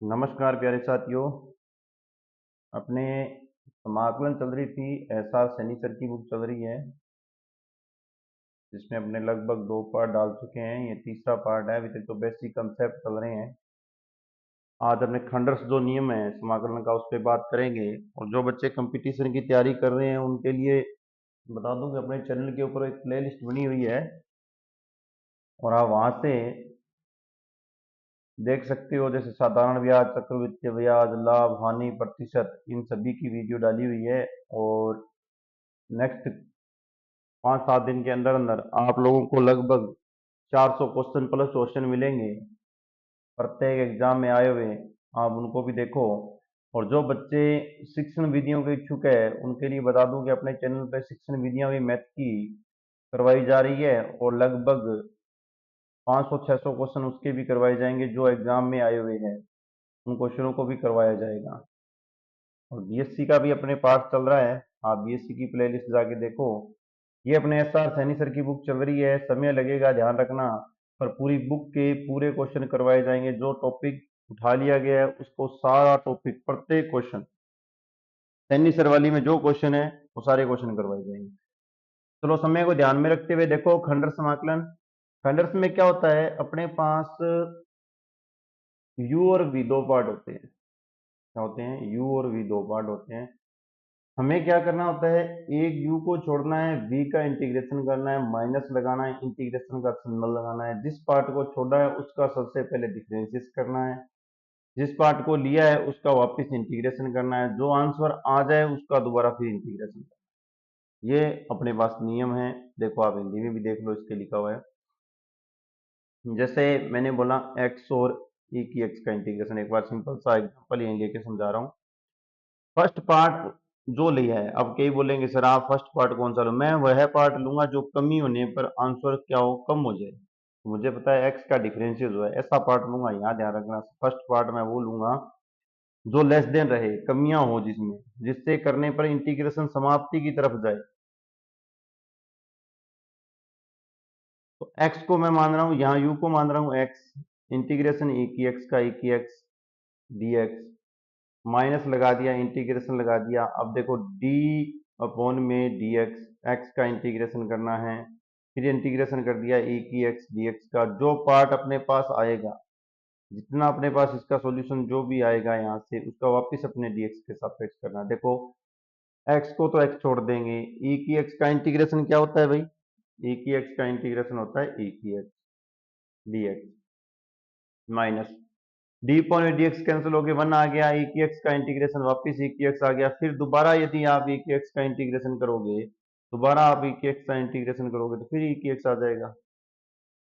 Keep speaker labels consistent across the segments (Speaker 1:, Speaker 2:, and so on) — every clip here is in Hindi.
Speaker 1: नमस्कार प्यारे साथियों। अपने समाकलन चल रही थी। एसआर सैनी सर की बुक चल रही है जिसमें अपने लगभग 2 पार्ट डाल चुके हैं। ये तीसरा पार्ट है। अभी तक तो बेसिक कंसेप्ट चल रहे हैं। आज अपने खंडर्स जो नियम है समाकलन का उस पर बात करेंगे। और जो बच्चे कंपटीशन की तैयारी कर रहे हैं उनके लिए बता दूं कि अपने चैनल के ऊपर एक प्ले लिस्ट बनी हुई है और आप वहां से देख सकते हो। जैसे साधारण ब्याज, चक्रवृद्धि ब्याज, लाभ, हानि प्रतिशत, इन सभी की वीडियो डाली हुई है। और नेक्स्ट 5-7 दिन के अंदर अंदर आप लोगों को लगभग 400 क्वेश्चन प्लस क्वेश्चन मिलेंगे प्रत्येक एग्जाम में आए हुए। आप उनको भी देखो। और जो बच्चे शिक्षण विधियों के इच्छुक है उनके लिए बता दूं कि अपने चैनल पे शिक्षण विधियां भी मैथ की करवाई जा रही है और लगभग 500-600 क्वेश्चन उसके भी करवाए जाएंगे जो एग्जाम में आए हुए हैं। उन क्वेश्चनों को भी करवाया जाएगा। और बीएससी का भी अपने पास चल रहा है। आप बीएससी की प्लेलिस्ट जाके देखो। ये अपने एसआर सैनी सर की बुक चल रही है। समय लगेगा, ध्यान रखना, पर पूरी बुक के पूरे क्वेश्चन करवाए जाएंगे। जो टॉपिक उठा लिया गया है उसको सारा टॉपिक प्रत्येक क्वेश्चन सैनी सर वाली में जो क्वेश्चन है वो सारे क्वेश्चन करवाए जाएंगे। चलो, समय को ध्यान में रखते हुए देखो खंडर समाकलन। खंडर्स में क्या होता है, अपने पास यू और वी दो पार्ट होते हैं। क्या होते हैं? यू और वी दो पार्ट होते हैं। हमें क्या करना होता है, एक यू को छोड़ना है, वी का इंटीग्रेशन करना है, माइनस लगाना है, इंटीग्रेशन का सिंबल लगाना है। जिस पार्ट को छोड़ा है उसका सबसे पहले डिफरेंशिएट करना है, जिस पार्ट को लिया है उसका वापस इंटीग्रेशन करना है। जो आंसर आ जाए उसका दोबारा फिर इंटीग्रेशन करना है। ये अपने पास नियम है। देखो, आप हिंदी में भी देख लो, इसके लिखा हुआ है। जैसे मैंने बोला एक्स और ई की एक्स का इंटीग्रेशन, एक बार सिंपल सा एग्जांपल यहीं लेके समझा रहा हूँ। फर्स्ट पार्ट जो लिया है, अब कई बोलेंगे सर आप फर्स्ट पार्ट कौन सा लो। मैं वह पार्ट लूंगा जो कमी होने पर आंसर क्या हो, कम हो जाए। मुझे पता है एक्स का डिफरेंशियल जो है, ऐसा पार्ट लूंगा। यहाँ ध्यान रखना, फर्स्ट पार्ट मैं वो लूंगा जो लेस देन रहे, कमियां हो जिसमें, जिससे करने पर इंटीग्रेशन समाप्ति की तरफ जाए। तो एक्स को मैं मान रहा हूं, यहाँ यू को मान रहा हूं एक्स, इंटीग्रेशन ई की एक्स का, ई की एक्स डी एक्स, माइनस लगा दिया, इंटीग्रेशन लगा दिया। अब देखो डी अपॉन में डी एक्स, एक्स का इंटीग्रेशन करना है, फिर इंटीग्रेशन कर दिया ई की एक्स डी एक्स का। जो पार्ट अपने पास आएगा, जितना अपने पास इसका सॉल्यूशन जो भी आएगा यहाँ से, उसका वापस अपने डीएक्स के सापेक्ष करना है। देखो, एक्स को तो एक्स छोड़ देंगे। ई की एक्स का इंटीग्रेशन क्या होता है भाई? ई की एक्स का इंटीग्रेशन होता है ई की x D x minus D point में डीएक्स कैंसिल हो गया, 1 आ गया। ई की एक्स का इंटीग्रेशन वापस ई की एक्स आ गया। फिर दोबारा यदि आप ई की एक्स का इंटीग्रेशन करोगे, दोबारा आप ई की एक्स का इंटीग्रेशन करोगे तो फिर ई की एक्स आ जाएगा।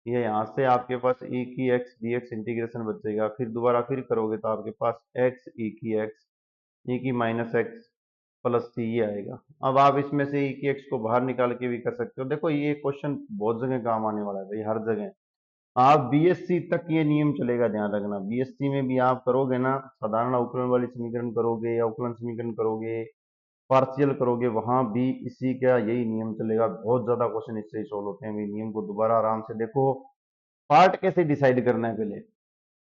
Speaker 1: ये यहाँ से आपके पास ई की एक्स डी एक्स इंटीग्रेशन बचेगा। फिर दोबारा फिर करोगे तो आपके पास एक्स ई की एक्स ई की माइनस एक्स प्लस सी ये आएगा। अब आप इसमें से ई की एक्स को बाहर निकाल के भी कर सकते हो। देखो, ये क्वेश्चन बहुत जगह काम आने वाला है भाई, हर जगह। आप बीएससी तक ये नियम चलेगा, ध्यान रखना। बीएससी में भी आप करोगे ना, साधारण अवकलन वाली समीकरण करोगे, अवकलन समीकरण करोगे, पार्शियल करोगे, वहां भी इसी का यही नियम चलेगा। बहुत ज्यादा क्वेश्चन इससे ही सोल्व होते हैं। भाई नियम को दोबारा आराम से देखो। पार्ट कैसे डिसाइड करना है पहले,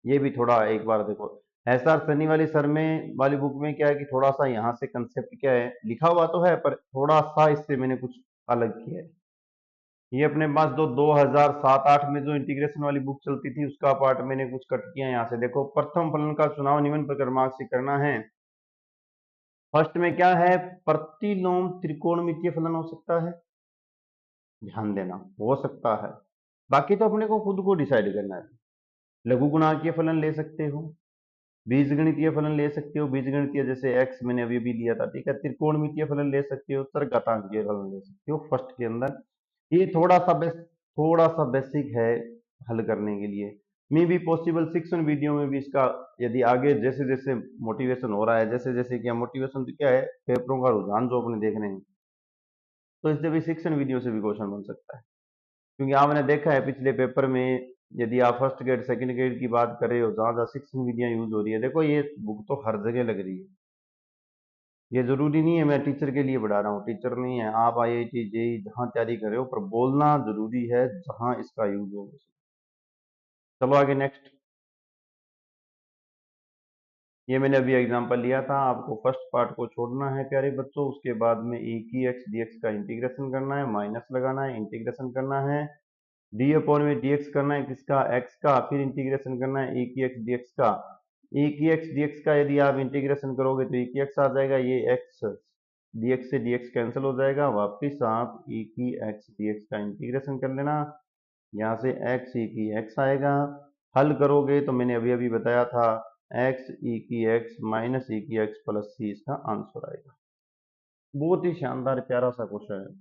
Speaker 1: ये भी थोड़ा एक बार देखो। एसआर सनी वाली सर में वाली बुक में क्या है कि थोड़ा सा यहाँ से कंसेप्ट क्या है लिखा हुआ तो है, पर थोड़ा सा इससे मैंने कुछ अलग किया है। ये अपने पास जो 2007-8 में जो इंटीग्रेशन वाली बुक चलती थी उसका पार्ट मैंने कुछ कट किया यहाँ से। देखो, प्रथम फलन का चुनाव निम्न प्रक्रमांक से करना है। फर्स्ट में क्या है, प्रतिलोम त्रिकोणमितीय फलन हो सकता है। ध्यान देना, हो सकता है। बाकी तो अपने को खुद को डिसाइड करना है। लघु गुणांकीय फलन ले सकते हो, बीजगणितीय फलन ले सकते हो। बीजगणितीय जैसे एक्स मैंने अभी भी लिया था, ठीक है। त्रिकोणमितीय फलन ले सकते हो, चरघातांकीय फलन ले सकते हो फर्स्ट के अंदर। ये थोड़ा सा बेसिक है हल करने के लिए। मे बी पॉसिबल शिक्षण वीडियो में भी इसका, यदि आगे जैसे जैसे मोटिवेशन हो रहा है, जैसे जैसे क्या मोटिवेशन तो क्या है, पेपरों का रुझान जो अपने देख रहे हैं, तो इससे भी शिक्षण वीडियो से भी क्वेश्चन बन सकता है। क्योंकि आपने देखा है पिछले पेपर में, यदि आप फर्स्ट ग्रेड सेकंड ग्रेड की बात कर रहे हो, जहां जहां शिक्षण विधियां यूज हो रही है, देखो ये बुक तो हर जगह लग रही है। ये जरूरी नहीं है मैं टीचर के लिए पढ़ा रहा हूँ, टीचर नहीं है आप, आईआईटी जेई जहां तैयारी कर रहे हो, पर बोलना जरूरी है जहां इसका यूज हो। चलो आगे नेक्स्ट। ये मैंने अभी एग्जांपल लिया था। आपको फर्स्ट पार्ट को छोड़ना है प्यारे बच्चों, उसके बाद में e की x dx का इंटीग्रेशन करना है, माइनस लगाना है, इंटीग्रेशन करना है, डी अपॉन में dx करना है किसका, x का, फिर इंटीग्रेशन करना है e की x dx का। e की x dx का यदि आप इंटीग्रेशन करोगे तो e की x आ जाएगा, ये x dx से dx कैंसिल हो जाएगा, वापिस आप e की x dx का इंटीग्रेशन कर लेना, यहाँ से x e की x आएगा। हल करोगे तो मैंने अभी अभी बताया था x e की x माइनस e की x प्लस c इसका आंसर आएगा। बहुत ही शानदार प्यारा सा क्वेश्चन है।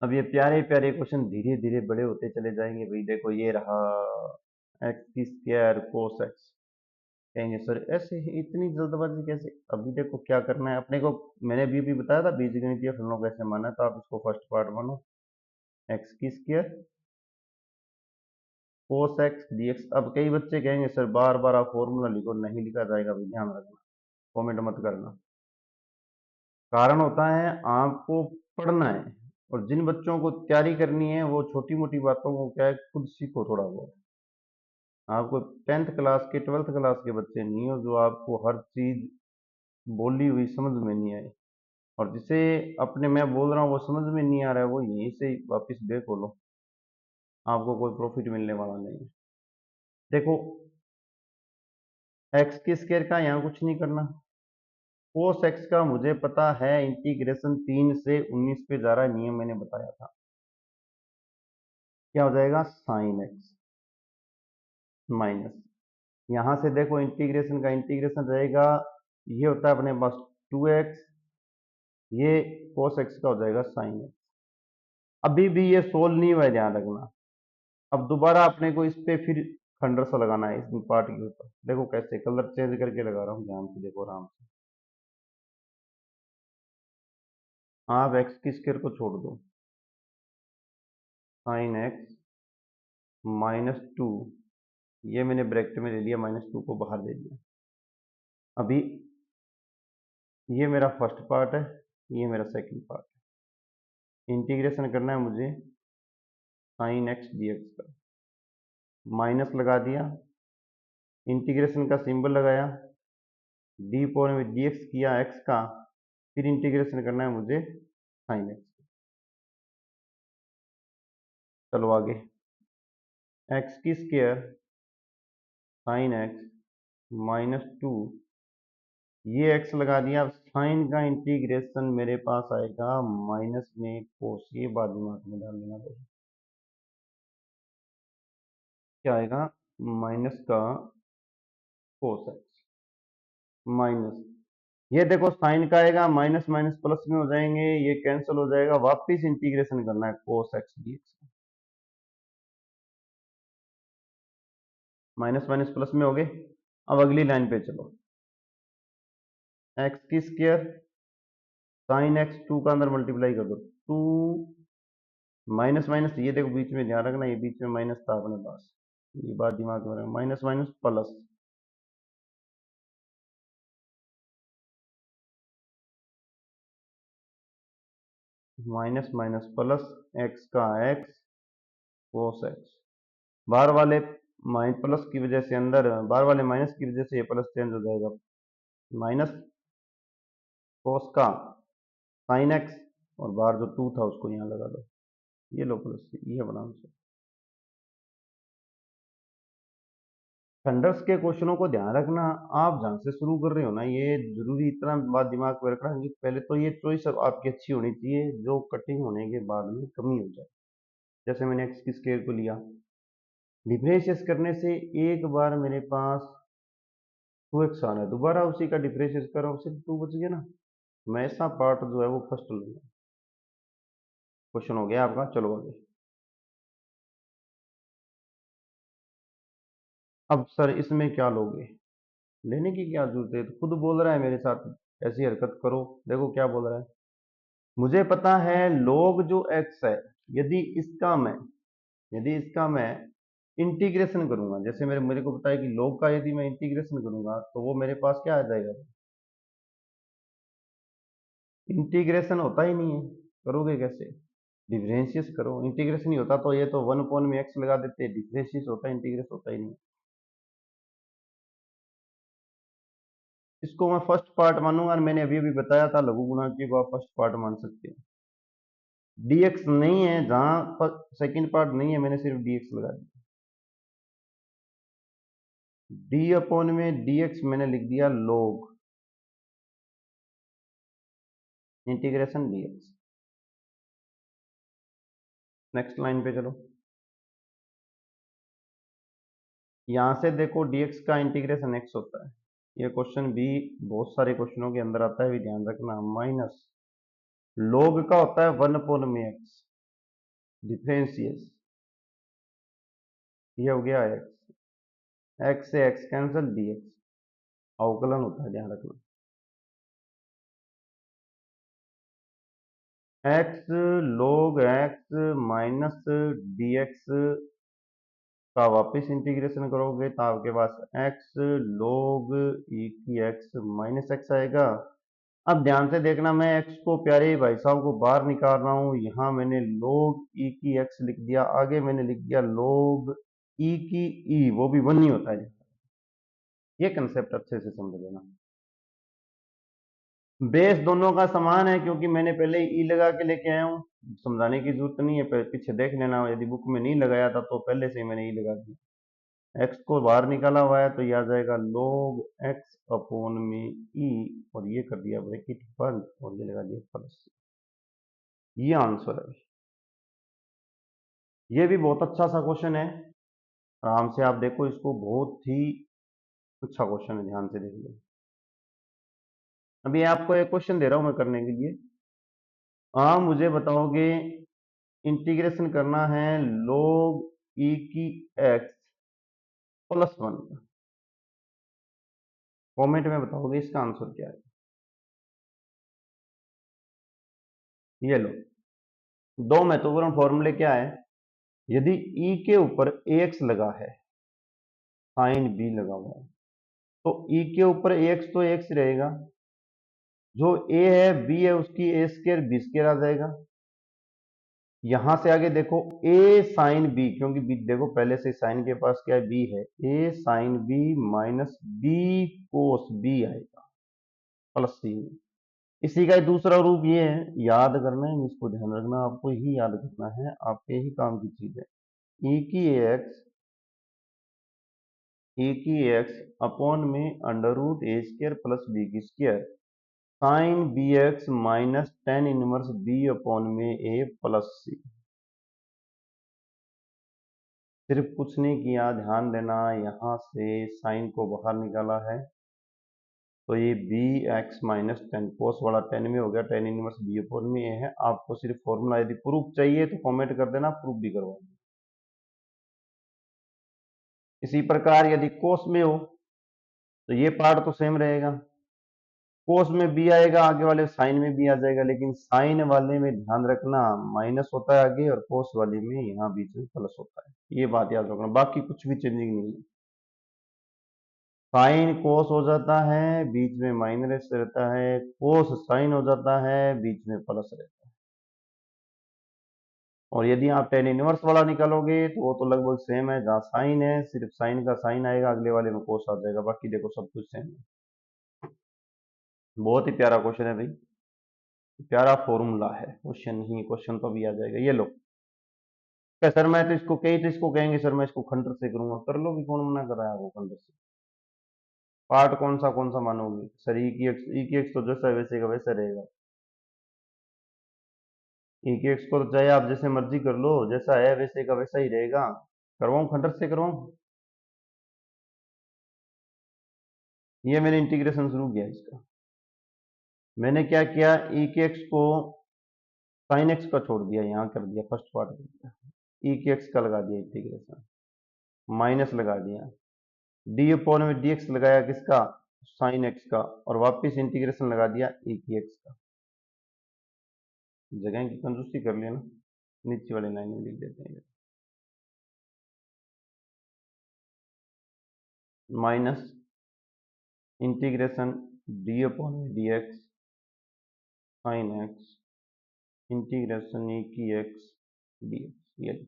Speaker 1: अब ये प्यारे प्यारे क्वेश्चन धीरे धीरे बड़े होते चले जाएंगे। भाई देखो ये रहा एक्स की स्क्वायर कोस एक्स। कहेंगे सर ऐसे ही इतनी जल्दबाजी कैसे, अभी देखो क्या करना है अपने को। मैंने अभी बताया था बीजगणितीय फलनों कैसे माना है, तो आप इसको फर्स्ट पार्ट मानो, एक्स की स्क्वायर कोस एक्स डीएक्स। अब कई बच्चे कहेंगे सर बार बार आप फॉर्मूला लिखो, नहीं लिखा जाएगा भाई, ध्यान रखना, कमेंट मत करना। कारण होता है आपको पढ़ना है, और जिन बच्चों को तैयारी करनी है वो छोटी मोटी बातों को क्या है खुद सीखो थोड़ा बहुत। आपको 10th क्लास के 12th क्लास के बच्चे नहीं हो जो आपको हर चीज बोली हुई समझ में नहीं आए, और जिसे अपने मैं बोल रहा हूँ वो समझ में नहीं आ रहा है, वो यहीं से वापस बैक हो लो, आपको कोई प्रॉफिट मिलने वाला नहीं है। देखो एक्स की स्क्वायर का यहाँ कुछ नहीं करना, कोस एक्स का मुझे पता है इंटीग्रेशन 3 से 19 पे जा रहा है, नियम मैंने बताया था। क्या हो जाएगा साइन एक्स माइनस, यहां से देखो इंटीग्रेशन का इंटीग्रेशन रहेगा, ये होता है अपने पास 2x, ये cos x का हो जाएगा sin x। अभी भी ये सोल्व नहीं हुआ है, ध्यान रखना। अब दोबारा अपने को इस पे फिर खंडर सा लगाना है इस पार्ट के ऊपर। देखो कैसे कलर चेंज करके लगा रहा हूँ, ध्यान से देखो आराम से। आप x की स्क्वायर को छोड़ दो, sin x -2, ये मैंने ब्रैकेट में ले लिया, -2 को बाहर दे दिया। अभी ये मेरा फर्स्ट पार्ट है, ये मेरा सेकंड पार्ट है। इंटीग्रेशन करना है मुझे sin x dx का, माइनस लगा दिया, इंटीग्रेशन का सिंबल लगाया, डी पावर में डी एक्स किया एक्स का, फिर इंटीग्रेशन करना है मुझे साइन एक्स। चलो आगे, एक्स की स्क्वायर साइन एक्स -2, ये एक्स लगा दिया। साइन का इंटीग्रेशन मेरे पास आएगा माइनस में कोस, ये बात दिमाग में डाल लेना। देखो क्या आएगा, माइनस का कोस एक्स माइनस, ये देखो साइन का आएगा, माइनस माइनस प्लस में हो जाएंगे, ये कैंसिल हो जाएगा, वापिस इंटीग्रेशन करना है cos x dx, minus minus plus में हो गए। अब अगली लाइन पे चलो, एक्स की स्क्वायर साइन एक्स 2 का अंदर मल्टीप्लाई कर दो, 2 माइनस माइनस, ये देखो बीच में ध्यान रखना, ये बीच में माइनस था अपने पास, ये बात दिमाग में रखना, minus minus plus, minus minus plus, x का एक्स कोस एक्स, बाहर वाले प्लस की वजह से अंदर, बाहर वाले माइनस की वजह से ये प्लस चेंज हो जाएगा, माइनस कोस का साइन एक्स, और बाहर जो 2 था उसको यहाँ लगा दो, ये लो प्लस, ये बना आंसर। थंडर्स के क्वेश्चनों को ध्यान रखना, आप जहां से शुरू कर रहे हो ना, ये जरूरी इतना बात दिमाग में रखना कि पहले तो ये चॉइस आपकी अच्छी होनी चाहिए, जो कटिंग होने के बाद में कमी हो जाए। जैसे मैंने एक्स की स्क्वायर को लिया, डिफरेंशिएट करने से एक बार मेरे पास 2x आ रहा है, दोबारा उसी का डिफरेंशिएट कर रहा हूँ, सिर्फ 2 बच गया ना। मैं ऐसा पार्ट जो है वो फर्स्ट लूंगा। क्वेश्चन हो गया आपका, चलो आगे। अब सर इसमें क्या लोगे, लेने की क्या जरूरत है, तो खुद बोल रहा है मेरे साथ ऐसी हरकत करो। देखो क्या बोल रहा है, मुझे पता है log जो x है, यदि इसका मैं यदि इसका मैं इंटीग्रेशन करूंगा, जैसे मेरे मेरे को पता है कि log का यदि मैं इंटीग्रेशन करूंगा तो वो मेरे पास क्या आ जाएगा, इंटीग्रेशन होता ही नहीं है, करोगे कैसे, डिफरेंशिएट करो। इंटीग्रेशन ही होता तो ये तो 1 अपॉन में x लगा देते, डिफरेंशिएट होता है, इंटीग्रेशन होता ही नहीं। इसको मैं फर्स्ट पार्ट मानूंगा, और मैंने अभी अभी बताया था लघु गुणांक को आप फर्स्ट पार्ट मान सकते हो। dx नहीं है, जहां सेकंड पार्ट नहीं है मैंने सिर्फ dx लगा दिया। d अपॉन में dx मैंने लिख दिया log integration dx। Next line पे चलो। यहां से देखो dx का इंटीग्रेशन x होता है। ये क्वेश्चन भी बहुत सारे क्वेश्चनों के अंदर आता है, भी ध्यान रखना। माइनस log का होता है 1 अपॉन में x डिफरेंशियस, ये हो गया x से x कैंसिल dx अवकलन होता है, ध्यान रखना। x log x minus dx का वापस इंटीग्रेशन करोगे तो आपके पास x log e की x माइनस एक्स आएगा। अब ध्यान से देखना, मैं x को प्यारे भाई साहब को बाहर निकाल रहा हूं। यहां मैंने log e की x लिख दिया, आगे मैंने लिख दिया log e की e, वो भी 1 ही होता है। ये कंसेप्ट अच्छे से समझ लेना। बेस दोनों का समान है, क्योंकि मैंने पहले ई लगा के लेके आया हूं, समझाने की जरूरत नहीं है, पीछे देख लेना। यदि बुक में नहीं लगाया था तो पहले से ही मैंने ई लगा दिया। एक्स को बाहर निकाला हुआ है तो ये आ जाएगा log एक्स अपॉन में ई, और ये कर दिया ब्रैकेट बंद और ये लगा दिया प्लस। ये आंसर है। ये भी बहुत अच्छा सा क्वेश्चन है, आराम से आप देखो इसको, बहुत ही अच्छा क्वेश्चन है, ध्यान से देख लो। अभी आपको एक क्वेश्चन दे रहा हूं मैं करने के लिए। मुझे बताओगे, इंटीग्रेशन करना है log e की x प्लस 1। कमेंट में बताओगे इसका आंसर क्या है। ये लो, दो महत्वपूर्ण फॉर्मूले क्या है। यदि e के ऊपर ax लगा है, साइन b लगा हुआ है, तो e के ऊपर ax तो x रहेगा, जो a है b है उसकी a स्क्र b स्क्र आ जाएगा। यहां से आगे देखो a साइन b, क्योंकि b देखो पहले से साइन के पास क्या है b है, a sine b minus b cos b आएगा प्लस c। इसी का दूसरा रूप ये है, याद करना है इसको, ध्यान रखना, आपको ही याद करना है, आपके ही काम की चीज है। e की एक्स अपॉन में under root A square plus B की square sine B x minus tan inverse B upon में ए प्लस सी। सिर्फ कुछ नहीं किया, ध्यान देना, यहां से साइन को बाहर निकाला है तो ये बी एक्स माइनस टेन, कोस वाला टेन में हो गया, टेन इनवर्स बी अपॉन में ए है। आपको सिर्फ फॉर्मूला, यदि प्रूफ चाहिए तो कमेंट कर देना, प्रूफ भी करवा देना। इसी प्रकार यदि कोस में हो तो ये पार्ट तो सेम रहेगा, कोस में बी आएगा, आगे वाले साइन में भी आ जाएगा, लेकिन साइन वाले में ध्यान रखना माइनस होता है आगे, और कोस वाले में यहाँ बीच में प्लस होता है। ये बात याद रखना, बाकी कुछ भी चेंजिंग नहीं है। साइन कोस हो जाता है, बीच में माइनस रहता है, कोस साइन हो जाता है, बीच में प्लस रहता है। और यदि आप टेन इनवर्स वाला निकालोगे तो वो तो लगभग सेम है, जहाँ साइन है सिर्फ साइन का साइन आएगा, अगले वाले में कोस आ जाएगा, बाकी देखो सब कुछ सेम है। बहुत ही प्यारा क्वेश्चन है भाई, प्यारा फॉर्मूला है, क्वेश्चन ही क्वेश्चन तो भी आ जाएगा। ये लो, क्या सर मैं तो इसको, कई तो इसको कहेंगे सर मैं इसको खंडर से करूंगा, कर लो भी, कौन मना कर रहा है वो खंडर से। पार्ट कौन सा मानोगे सर, ई की एक्स तो जैसा है वैसे का वैसा रहेगा। ई की एक्स को तो चाहे आप जैसे मर्जी कर लो, जैसा है वैसे का वैसा ही रहेगा। करवाऊं खंडर से करवाऊं। ये मैंने इंटीग्रेशन शुरू किया इसका। मैंने क्या किया, ई के एक्स को साइन एक्स का छोड़ दिया, यहां कर दिया फर्स्ट पार्ट कर दिया, ई के एक्स का लगा दिया इंटीग्रेशन, माइनस लगा दिया, डी अपॉन में डी एक्स लगाया किसका, साइन एक्स का, और वापस इंटीग्रेशन लगा दिया ई की एक्स का। जगह की कंजूसी कर लेना, नीचे वाले लाइन में लिख देते हैं, माइनस इंटीग्रेशन डी अपॉन में D x sine x integration ई की एक्स डी एक्स।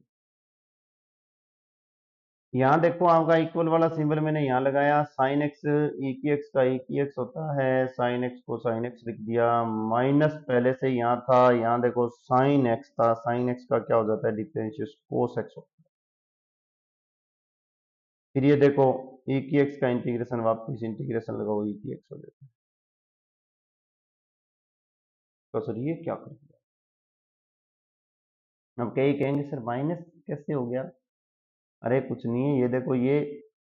Speaker 1: ये यहाँ देखो आपका इक्वल वाला सिंबल मैंने यहाँ लगाया, साइन एक्स ई की एक्स का ई की एक्स होता है, साइन एक्स को साइन एक्स लिख दिया, माइनस पहले से यहाँ था, यहाँ देखो साइन एक्स था, साइन एक्स का क्या हो जाता है डिफरेंशियल कोस एक्स होता है। फिर ये देखो ई की एक्स का इंटीग्रेशन, वापस इंटीग्रेशन लगाओ, ई की एक्स हो जाता है। तो सर ये क्या कर दिया, अब कई कहेंगे सर माइनस कैसे हो गया। अरे कुछ नहीं है, ये देखो ये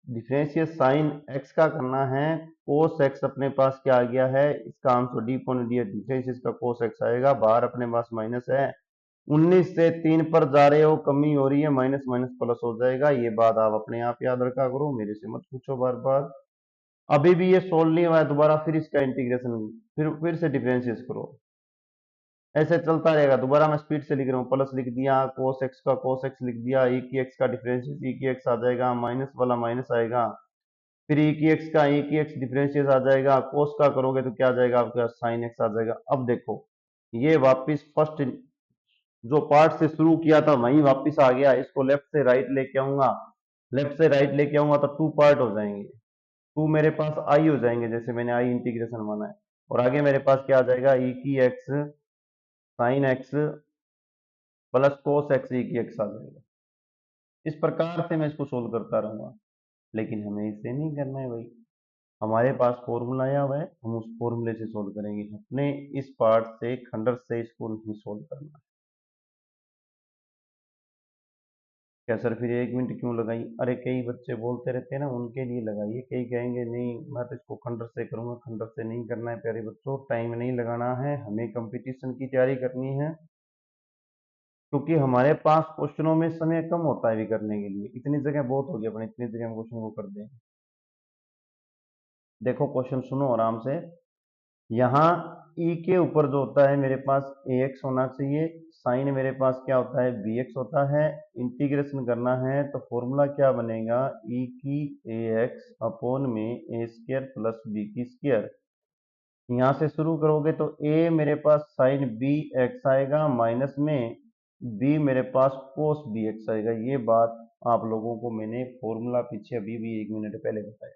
Speaker 1: डिफरेंशियल साइन एक्स का करना है, कोस एक्स अपने पास क्या आ गया है, इसका आंसर डी पॉइंट दिया, डिफरेंशियल का कोस एक्स आएगा, बाहर अपने पास माइनस है, 19 से 3 पर जा रहे हो, कमी हो रही है, माइनस माइनस प्लस हो जाएगा, ये बात आप अपने आप याद रखा करो, मेरे से मत पूछो बार बार। अभी भी ये सोल्व नहीं हुआ है, दोबारा फिर इसका इंटीग्रेशन, फिर से डिफरेंशिएट करो, ऐसे चलता रहेगा। दोबारा मैं स्पीड से लिख रहा हूँ, प्लस लिख दिया, कोस एक्स का कोस एक्स लिख दिया, ई की एक्स का डिफरेंशियल ई की एक्स आ जाएगा, माइनस वाला माइनस आएगा, फिर ई की एक्स का ई की एक्स डिफरेंशियल आ जाएगा, कोस का करोगे तो क्या आ जाएगा आपका साइन एक्स आ जाएगा। अब देखो ये वापिस फर्स्ट जो पार्ट से शुरू किया था वहीं वापिस आ गया, इसको लेफ्ट से राइट लेके आऊंगा, लेफ्ट से राइट लेके आऊंगा तो टू पार्ट हो जाएंगे, टू मेरे पास आई हो जाएंगे, जैसे मैंने आई इंटीग्रेशन माना है, और आगे मेरे पास क्या आ जाएगा ई की x sine x plus cos x e की एक्स आ जाएगा। इस प्रकार से मैं इसको सोल्व करता रहूंगा, लेकिन हमें इसे नहीं करना है भाई, हमारे पास फॉर्मूला आया हुआ है, हम उस फॉर्मूले से सोल्व करेंगे, अपने इस पार्ट से खंडर से इसको नहीं सोल्व करना है। क्या सर फिर 1 मिनट क्यों लगाई, अरे कई बच्चे बोलते रहते हैं ना, उनके लिए लगाइए, कई कहेंगे नहीं मैं तो इसको खंडर से करूंगा, खंडर से नहीं करना है प्यारे बच्चों, टाइम नहीं लगाना है, हमें कंपटीशन की तैयारी करनी है, क्योंकि हमारे पास क्वेश्चनों में समय कम होता है भी करने के लिए, इतनी जगह बहुत होगी, अपने इतनी जगह हम क्वेश्चन को कर देंगे। देखो क्वेश्चन सुनो आराम से, यहाँ ई के ऊपर जो होता है मेरे पास ए एक्स होना चाहिए, साइन मेरे पास क्या होता है बी एक्स होता है, इंटीग्रेशन करना है तो फॉर्मूला क्या बनेगा, ई की ए एक्स अपॉन में ए स्क्र प्लस बी की स्क्र, यहाँ से शुरू करोगे तो ए मेरे पास साइन बी एक्स आएगा, माइनस में बी मेरे पास कोस बी एक्स आएगा, ये बात आप लोगों को मैंने फॉर्मूला पीछे अभी भी 1 मिनट पहले बताया।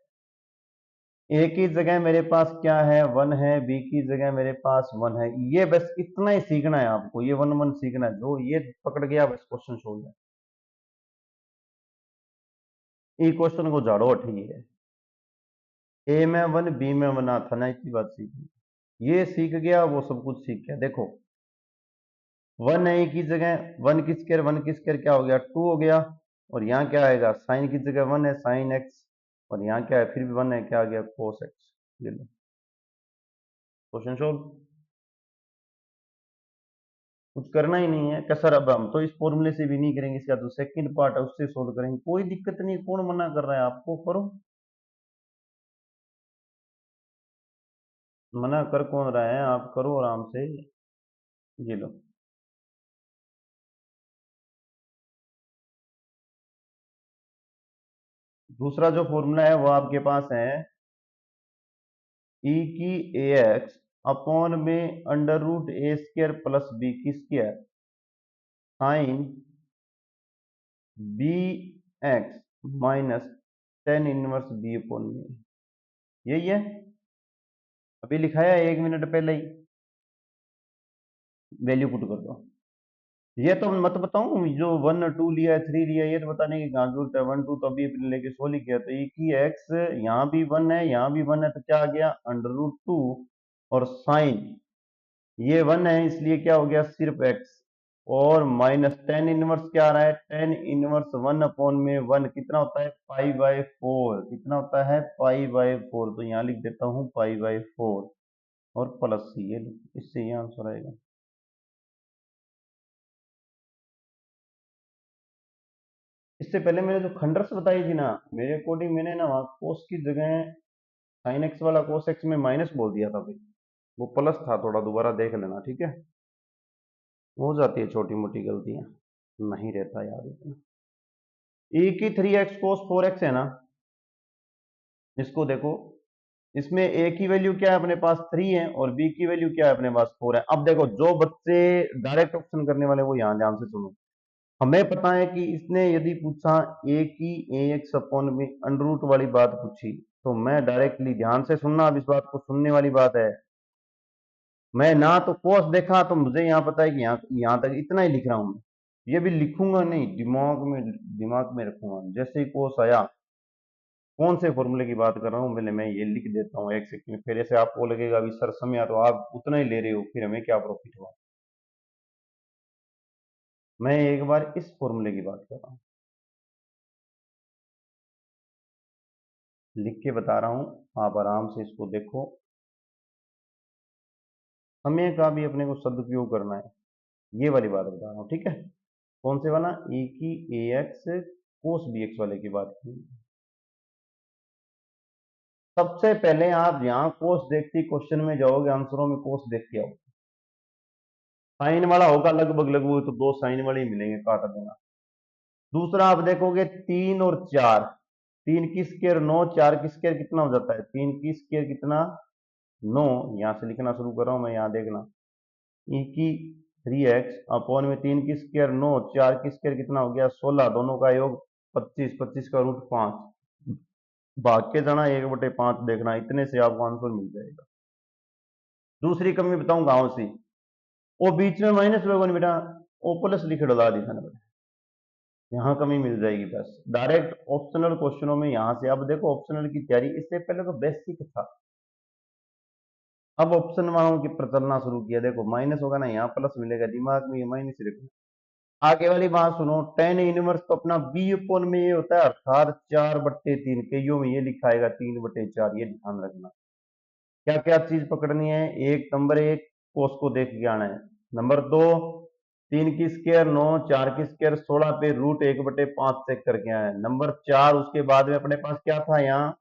Speaker 1: ए की जगह मेरे पास क्या है वन है, बी की जगह मेरे पास वन है, ये बस इतना ही सीखना है आपको, ये वन वन सीखना है, जो ये पकड़ गया बस क्वेश्चन सोल्व है। ई क्वेश्चन को झाड़ो हटिए है, ए में वन बी में वन था ना, इतनी बात सीखनी, ये सीख गया वो सब कुछ सीख गया। देखो वन है की जगह, वन की स्क्वायर क्या हो गया टू हो गया, और यहाँ क्या आएगा साइन की जगह वन है साइन एक्स, और यहाँ क्या है फिर भी वन है, क्या आ गया कोस एक्स। ये लो क्वेश्चन सोल्व, कुछ करना ही नहीं है। क्या सर अब हम तो इस फॉर्मूले से भी नहीं करेंगे, इसका जो सेकंड पार्ट है उससे सोल्व करेंगे, कोई दिक्कत नहीं, कौन मना कर रहा है आपको, करो, मना कर कौन रहा है, आप करो आराम से। ये लो दूसरा जो फॉर्मूला है वो आपके पास है ई की ए एक्स अपॉन में under root A square plus B की square sine B x minus tan inverse B upon में, यही है, अभी लिखाया 1 मिनट पहले ही, वैल्यू पुट कर दो। ये तो मत बताऊं जो वन टू लिया है थ्री लिया है, ये तो बताने की कहाँ जरूरत है, वन टू तो अभी अपने लेके सोल्व किया, तो एक ही एक्स यहाँ भी वन है यहाँ भी वन है, तो क्या आ गया अंडर रूट टू, और साइन ये वन है इसलिए क्या हो गया सिर्फ एक्स, और माइनस टेन इनवर्स क्या आ रहा है, टेन इनवर्स वन अपॉन में वन कितना होता है पाई बाय फोर, कितना होता है पाई बाय फोर, तो यहाँ लिख देता हूँ पाई बाय फोर, और प्लस ये इससे ये आंसर आएगा। इससे पहले मैंने जो खंडरस बताई थी ना, मेरे अकॉर्डिंग मैंने ना वहाँ कोस की जगह साइन एक्स वाला कोस एक्स में माइनस बोल दिया था भाई, वो प्लस था, थोड़ा दोबारा देख लेना ठीक है, हो जाती है छोटी मोटी गलतियां, नहीं रहता याद इतना। ई की थ्री एक्स कोस फोर एक्स है ना, इसको देखो, इसमें ए की वैल्यू क्या है अपने पास थ्री है, और बी की वैल्यू क्या है अपने पास फोर है। अब देखो जो बच्चे डायरेक्ट ऑप्शन करने वाले वो यहाँ ध्यान से सुनो, हमें पता है कि इसने यदि पूछा ए की ए एक्स अपॉन में अंडर रूट वाली बात पूछी, तो मैं डायरेक्टली, ध्यान से सुनना, अब इस बात को सुनने वाली बात है, मैं ना तो कोस देखा तो मुझे यहाँ पता है कि यहाँ तक इतना ही लिख रहा हूं मैं, ये भी लिखूंगा नहीं, दिमाग में रखूंगा। जैसे ही कोस आया, कौन से फॉर्मूले की बात कर रहा हूँ, पहले मैं ये लिख देता हूँ एक सेकंड, फिर ऐसे आपको लगेगा अभी सर समय तो आप उतना ही ले रहे हो, फिर हमें क्या प्रॉफिट हुआ। मैं एक बार इस फॉर्मूले की बात कर रहा हूँ, लिख के बता रहा हूँ, आप आराम से इसको देखो। समय का भी अपने को सदुपयोग करना है, ये वाली बात बता रहा हूँ, ठीक है। कौन से वाला, ए की A x cos B x वाले की बात की। सबसे पहले आप यहाँ कोस देखते क्वेश्चन में जाओगे, आंसरों में कोस देख के आओ। साइन वाला होगा लगभग लगभग, तो दो साइन वाले ही मिलेंगे, काट देना। दूसरा आप देखोगे 3 और 4, 3 की स्क्वायर 9, 4 की स्क्वायर कितना हो जाता है, 3 की स्क्वायर कितना, 9। यहां से लिखना शुरू कर रहा हूं मैं, यहां देखना, ई की 3x अपॉन में 3 की स्क्वायर 9, 4 की स्क्वायर कितना हो गया 16, दोनों का योग 25, 25 का रूट 5, भाग के जाना 1/5 देखना, इतने से आपको आंसर मिल जाएगा। दूसरी कमी बताऊं गांव से, वो बीच में माइनस लोगों ने बेटा ओ प्लस लिख डला दिखा ना, यहाँ कमी मिल जाएगी। बस डायरेक्ट ऑप्शनल क्वेश्चनों में यहाँ से, अब देखो ऑप्शनल की तैयारी, इससे पहले तो बेसिक था, अब ऑप्शन वालों की पर चलना शुरू किया। देखो माइनस होगा ना, यहाँ प्लस मिलेगा, दिमाग में ये माइनस रखना। आगे वाली बात सुनो, टेन इनवर्स तो अपना बी अपॉन में ये होता है, अर्थात 4/3, कईयों में ये लिखा आएगा 3/4, ये ध्यान रखना। क्या क्या चीज पकड़नी है, एक नंबर एक, कोस को देख के आना है। नंबर दो, 3 की स्क्वायर 9, 4 की स्क्वायर 16 पे रूट 1/5 चेक करके आए। नंबर चार, उसके बाद में अपने पास क्या था यहाँ,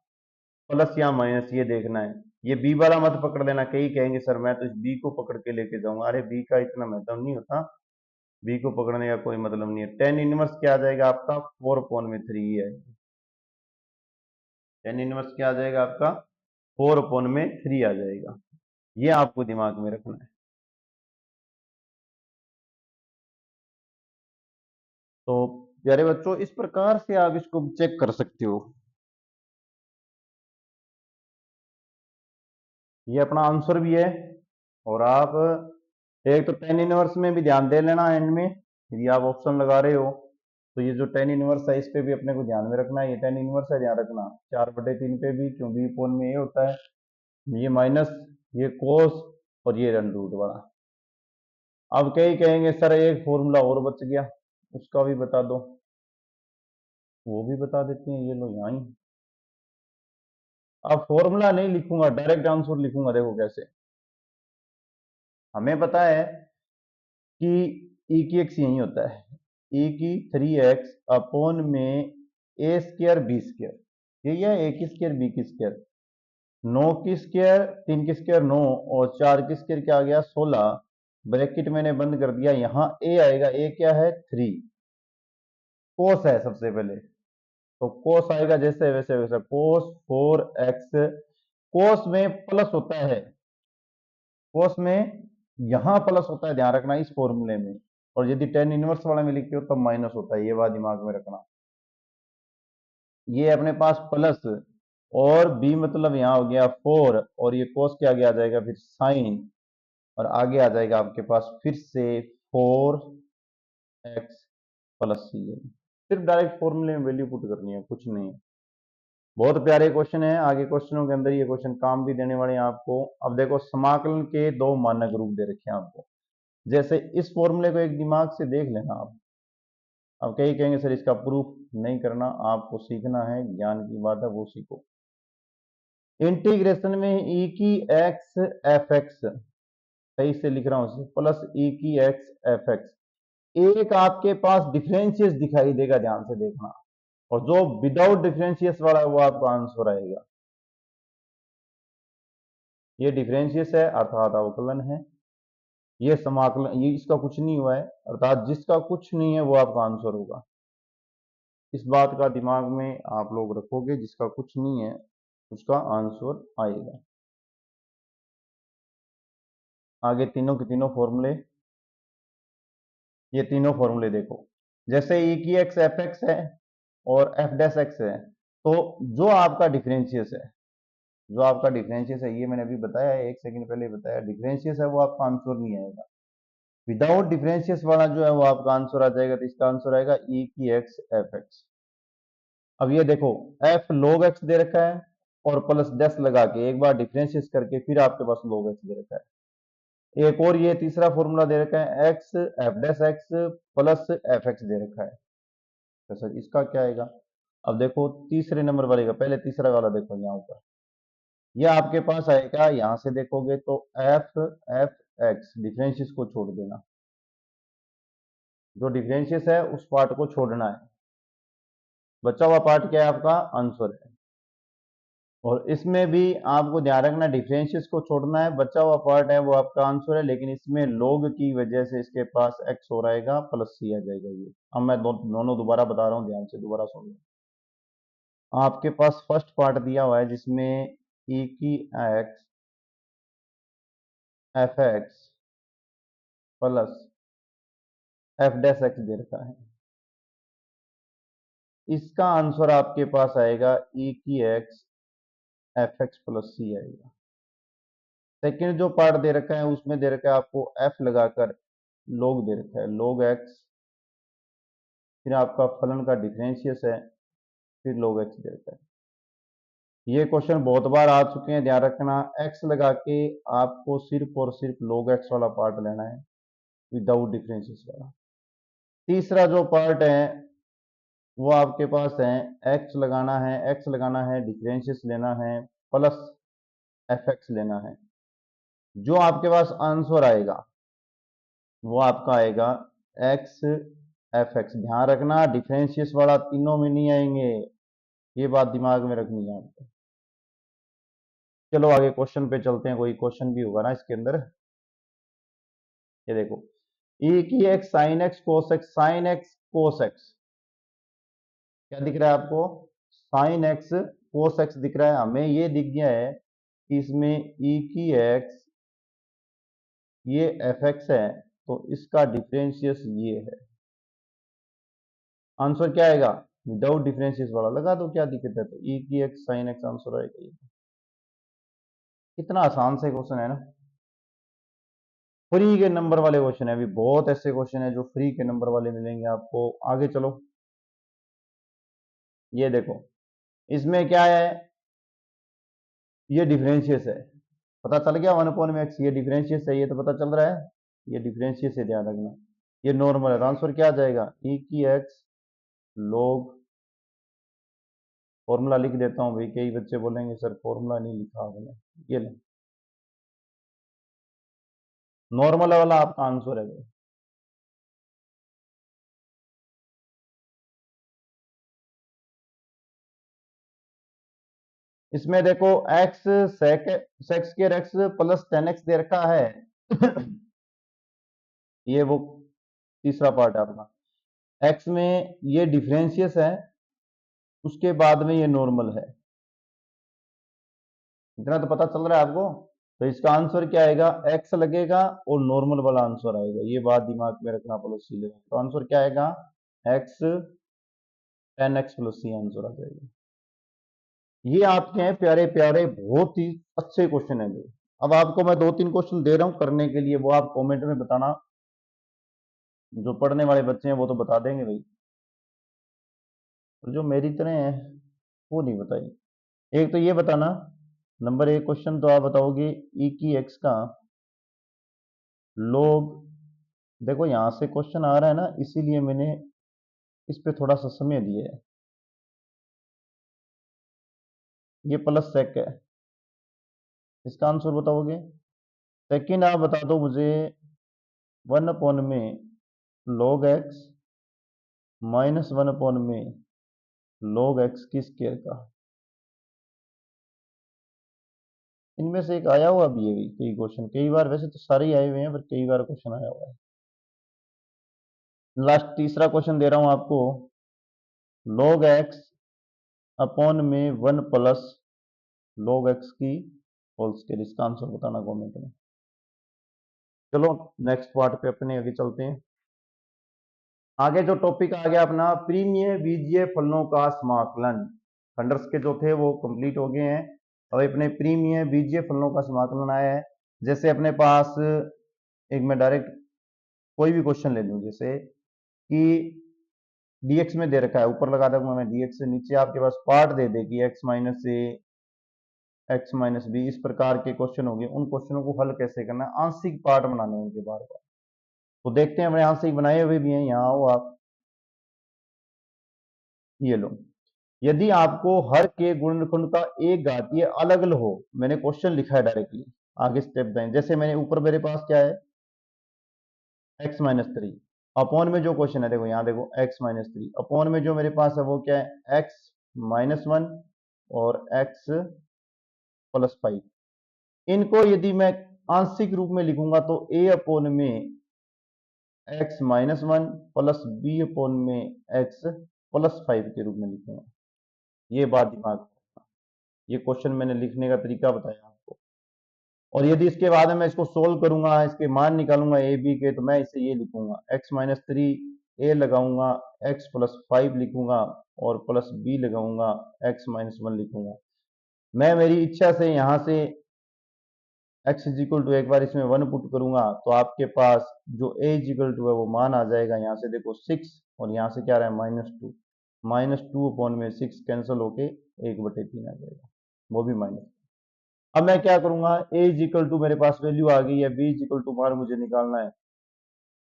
Speaker 1: प्लस या माइनस, ये देखना है। ये बी वाला मत पकड़ लेना, कई कहेंगे सर मैं तो इस बी को पकड़ के लेके जाऊंगा, अरे बी का इतना महत्व नहीं होता, बी को पकड़ने का कोई मतलब नहीं है। टेन इनवर्स क्या आ जाएगा आपका, 4/3 है। टेन इनवर्स क्या आ जाएगा आपका, 4/3 आ जाएगा, ये आपको दिमाग में रखना है। तो प्यारे बच्चों, इस प्रकार से आप इसको चेक कर सकते हो। ये अपना आंसर भी है, और आप एक तो टेन इनवर्स में भी ध्यान दे लेना एंड में, यदि आप ऑप्शन लगा रहे हो तो ये जो टेन इनवर्स है इस पे भी अपने को ध्यान में रखना है। ये टेन इनवर्स है, ध्यान रखना 4/3 पे भी, क्यों बी पोन में ये होता है, ये माइनस, ये कोस, और ये रन रूट वाला। अब कई कहेंगे सर एक फॉर्मूला और बच गया, उसका भी बता दो, वो भी बता देते हैं, ये लो यहाँ ही। अब फॉर्मूला नहीं लिखूंगा, डायरेक्ट आंसर लिखूंगा, देखो कैसे। हमें पता है कि ई की एक्स यही होता है, ई की 3x अपॉन में ए स्क्र बी स्क्र, यही है, ए की स्क्र बी की स्क्र, 9 की स्क्र, 3 की स्क्र 9, और 4 की स्क्र क्या आ गया 16, ब्रैकेट मैंने बंद कर दिया, यहाँ ए आएगा, ए क्या है 3, कोस है सबसे पहले, तो कोस आएगा जैसे वैसे वैसे, कोस 4x, कोस में प्लस होता है, कोस में यहां प्लस होता है, ध्यान रखना इस फॉर्मूले में, और यदि टेन इनवर्स वाला में लिखते हो तो माइनस होता है, ये बात दिमाग में रखना। ये अपने पास प्लस, और बी मतलब यहां हो गया 4, और ये कोस के आगे आ जाएगा फिर साइन, और आगे आ जाएगा आपके पास फिर से 4x प्लस सी, सिर्फ डायरेक्ट फॉर्मूले में वैल्यू पुट करनी है, कुछ नहीं है। बहुत प्यारे क्वेश्चन है, आगे क्वेश्चनों के अंदर ये क्वेश्चन काम भी देने वाले हैं आपको। अब देखो समाकलन के दो मानक रूप दे रखे हैं आपको, जैसे इस फॉर्मूले को एक दिमाग से देख लेना आप। अब कई कहेंगे सर इसका प्रूफ नहीं करना, आपको सीखना है, ज्ञान की बात है, वो सीखो। इंटीग्रेशन में ई की एक्स एफ एक्स, सही से लिख रहा हूं उसे, प्लस ई की एक्स एफ एक्स, एक आपके पास डिफरेंशियस दिखाई देगा, ध्यान से देखना, और जो विदाउट डिफरेंशियस वाला है वो आपका आंसर आएगा। ये डिफरेंशियस है अर्थात अवकलन है, ये समाकलन, ये इसका कुछ नहीं हुआ है, अर्थात जिसका कुछ नहीं है वो आपका आंसर होगा। इस बात का दिमाग में आप लोग रखोगे, जिसका कुछ नहीं है उसका आंसर आएगा। आगे तीनों के तीनों फॉर्मूले, ये तीनों फॉर्मूले देखो, जैसे ई की एक्स एफ एक्स है और एफ डैश एक्स है, तो जो आपका डिफरेंशियस है, जो आपका डिफरेंशियस है, ये मैंने अभी बताया है, 1 सेकंड पहले बताया, डिफरेंशियस है वो आपका आंसर नहीं आएगा। विदाउट डिफरेंशियस वाला जो है वो आपका आंसर आ जाएगा, तो इसका आंसर आएगा ई की एक्स एफ एक्स। अब ये देखो, एफ log एक्स दे रखा है और प्लस डैश लगा के एक बार डिफरेंशियस करके फिर आपके पास log एक्स दे रखा है। एक और ये तीसरा फॉर्मूला दे रखा है, x f dash x plus f x दे रखा है। तो सर इसका क्या आएगा? अब देखो तीसरे नंबर वाले का, पहले तीसरा वाला देखो यहाँ ऊपर, ये आपके पास आएगा, यहां से देखोगे तो एफ एफ एक्स, डिफरेंशियस को छोड़ देना, जो डिफरेंशियस है उस पार्ट को छोड़ना है, बचा हुआ पार्ट क्या है? आपका आंसर है। और इसमें भी आपको ध्यान रखना, डिफरेंशियस को छोड़ना है, बचा हुआ पार्ट है वो आपका आंसर है, लेकिन इसमें log की वजह से इसके पास x हो रहेगा प्लस c आ जाएगा। ये अब मैं दोनों दोबारा बता रहा हूँ, ध्यान से दोबारा सुन लो। आपके पास फर्स्ट पार्ट दिया हुआ है जिसमें e की x f x plus f dash x दे रखा है, इसका आंसर आपके पास आएगा e की x f x plus c आएगा। सेकेंड जो पार्ट दे रखा है उसमें दे रखा है आपको f लगाकर log दे रखा है, log x, फिर आपका फलन का डिफरेंशियस है, फिर log x दे रखा है। ये क्वेश्चन बहुत बार आ चुके हैं, ध्यान रखना, x लगा के आपको सिर्फ और सिर्फ log x वाला पार्ट लेना है विदाउट डिफरेंशियस वाला। तीसरा जो पार्ट है वो आपके पास है, x लगाना है, x लगाना है, डिफरेंशियस लेना है, प्लस एफ एक्स लेना है। जो आपके पास आंसर आएगा वो आपका आएगा x एफ एक्स। ध्यान रखना डिफरेंशियस वाला तीनों में नहीं आएंगे, ये बात दिमाग में रखनी है आपको। चलो आगे क्वेश्चन पे चलते हैं, कोई क्वेश्चन भी होगा ना इसके अंदर। ये देखो, e की x sine x cos x, sine x cos x क्या दिख रहा है आपको? साइन एक्स कोस एक्स दिख रहा है। हमें ये दिख गया है कि इसमें e की एक्स ये एफ एक्स है, तो इसका डिफरेंशियस ये है। आंसर क्या आएगा? विदाउट डिफरेंशियस वाला लगा दो, क्या दिक्कत है? तो e की एक्स साइन एक्स आंसर आएगा। कितना आसान से क्वेश्चन है ना, फ्री के नंबर वाले क्वेश्चन है। अभी बहुत ऐसे क्वेश्चन है जो फ्री के नंबर वाले मिलेंगे आपको। आगे चलो, ये देखो, इसमें क्या है? ये डिफरेंशियस है, पता चल गया, 1/x ये डिफरेंशियस है, ये तो पता चल रहा है, ये डिफरेंशियस है, ध्यान रखना। ये नॉर्मल है, तो आंसर क्या आ जाएगा? e की एक्स log, फॉर्मूला लिख देता हूं भाई, कई बच्चे बोलेंगे सर फॉर्मूला नहीं लिखा आपने, ये ले, नॉर्मल वाला आपका आंसर है भाई। इसमें देखो x sex square x plus 10x दे रखा है ये वो तीसरा पार्ट है अपना। x में ये डिफरेंशियस है, उसके बाद में ये नॉर्मल है, इतना तो पता चल रहा है आपको। तो इसका आंसर क्या आएगा? x लगेगा और नॉर्मल वाला आंसर आएगा, ये बात दिमाग में रखना प्लस सी लेगा। तो आंसर क्या आएगा? x 10x plus c answer आ जाएगा। ये आपके हैं प्यारे प्यारे, बहुत ही अच्छे क्वेश्चन है ये। अब आपको मैं 2-3 क्वेश्चन दे रहा हूं करने के लिए, वो आप कमेंट में बताना, जो पढ़ने वाले बच्चे हैं वो तो बता देंगे भाई, और जो मेरी तरह है वो नहीं बताएंगे। एक तो ये बताना, नंबर 1 क्वेश्चन तो आप बताओगे e की x का log, देखो यहां से क्वेश्चन आ रहा है ना, इसीलिए मैंने इस पे थोड़ा सा समय दिया है। ये प्लस सेक है, इसका आंसर बताओगे। सेकंड आप बता दो मुझे, 1/में log x माइनस 1/में log x की स्क्वायर का, इनमें से एक आया हुआ भी है कई क्वेश्चन, कई बार, वैसे तो सारे ही आए हुए हैं पर कई बार क्वेश्चन आया हुआ है। लास्ट तीसरा क्वेश्चन दे रहा हूं आपको, log x अपॉन में 1 प्लस log x की होल स्क्वायर, इसका आंसर बताना कमेंट में। चलो नेक्स्ट पार्ट पे अपने आगे चलते हैं। आगे जो टॉपिक आ गया अपना प्रीमिय बीजीय फलनों का समाकलन, खंडर्स के जो थे वो कंप्लीट हो गए हैं। अब अपने प्रीमिय बीजीय फलनों का समाकलन आया है। जैसे अपने पास एक मैं डायरेक्ट कोई भी क्वेश्चन ले लूं, जैसे कि dx में दे रखा है, ऊपर लगा दूंगा मैं dx से, नीचे आपके पास पार्ट दे दे कि x minus a x minus B, इस प्रकार के क्वेश्चन होंगे। उन क्वेश्चनों को हल कैसे करना है, आंशिक पार्ट बनाने हैं उनके बार बार। तो देखते हैं, हमने आंशिक बनाए हुए भी हैं। यहाँ आओ आप, ये लो। यदि आपको हर के गुणनखंड का एक घातीय अलग अलग हो, मैंने क्वेश्चन लिखा है डायरेक्टली, आगे स्टेप दें। जैसे मैंने ऊपर मेरे पास क्या है, x माइनस थ्री, अपॉन में जो क्वेश्चन है, देखो यहाँ देखो x माइनस थ्री, अपॉन में जो मेरे पास है वो क्या है, x माइनस वन और x प्लस फाइव। इनको यदि मैं आंशिक रूप में लिखूंगा तो a अपॉन में x minus one plus b upon में x प्लस फाइव के रूप में लिखूंगा। ये बात दिमाग में, ये क्वेश्चन मैंने लिखने का तरीका बताया आपको। और यदि इसके बाद में मैं इसको सोल्व करूंगा, इसके मान निकालूंगा ए बी के, तो मैं इसे ये लिखूंगा x माइनस थ्री ए लगाऊंगा, x प्लस फाइव लिखूंगा और प्लस बी लगाऊंगा, x माइनस वन लिखूंगा। मैं मेरी इच्छा से यहाँ से x इज इक्वल टू, एक बार इसमें वन पुट करूंगा तो आपके पास जो a इज इक्वल टू है वो मान आ जाएगा। यहाँ से देखो सिक्स, और यहाँ से क्या रहा है minus two, minus two upon में सिक्स कैंसिल होके एक बटे तीन आ जाएगा, वो भी माइनस। अब मैं क्या करूंगा, a इज इक्वल टू मेरे पास वैल्यू आ गई है, b इज इक्वल टू मान मुझे निकालना है,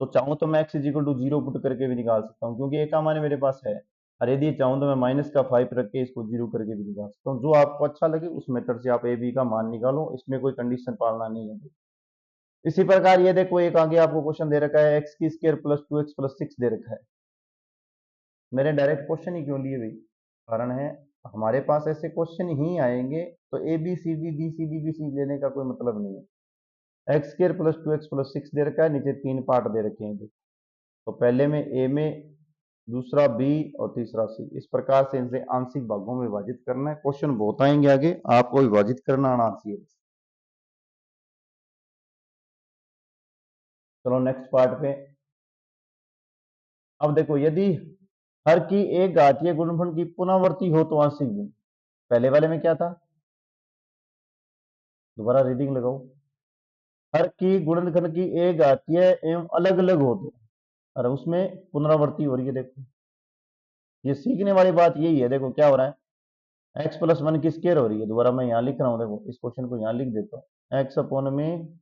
Speaker 1: तो चाहूं तो मैं x is equal to zero put करके भी निकाल सकता हूँ, क्योंकि a का मान मेरे पास है। और यदि चाहूं तो मैं माइनस का फाइव रख के इसको जीरो करके भी निकाल सकता हूँ। जो आपको अच्छा लगे उस मेथड से आप a b का मान निकालो, इसमें कोई कंडीशन पालना नहीं है। इसी प्रकार ये देखो, एक आगे आपको क्वेश्चन दे रखा है, एक्स की square plus two x plus six दे रखा है। मैंने डायरेक्ट क्वेश्चन ही क्यों लिए भाई, कारण है हमारे पास ऐसे क्वेश्चन ही आएंगे, तो A B C D B C D B C लेने का कोई मतलब नहीं है। X square plus two x plus six दे रखा है, नीचे तीन पार्ट दे रखे हैं। तो पहले में ए में, दूसरा बी और तीसरा सी, इस प्रकार से इनसे आंशिक भागों में विभाजित करना है। क्वेश्चन बहुत आएंगे आगे, आपको विभाजित करना आना चाहिए। चलो नेक्स्ट पार्ट पे। अब देखो, यदि हर की एक घातीय गुणनफल की पुनरावृत्ति हो तो आंशिक गुण। पहले वाले में क्या था, दोबारा रीडिंग लगाओ। हर की गुणनखंड की एक घातीय एवं अलग अलग हो तो, और उसमें पुनरावृत्ति हो रही है। देखो ये सीखने वाली बात यही है। देखो क्या हो रहा है, x प्लस वन की स्क्वायर हो रही है। दोबारा मैं यहाँ लिख रहा हूँ, देखो इस क्वेश्चन को यहाँ लिख देता हूँ, x अपॉन में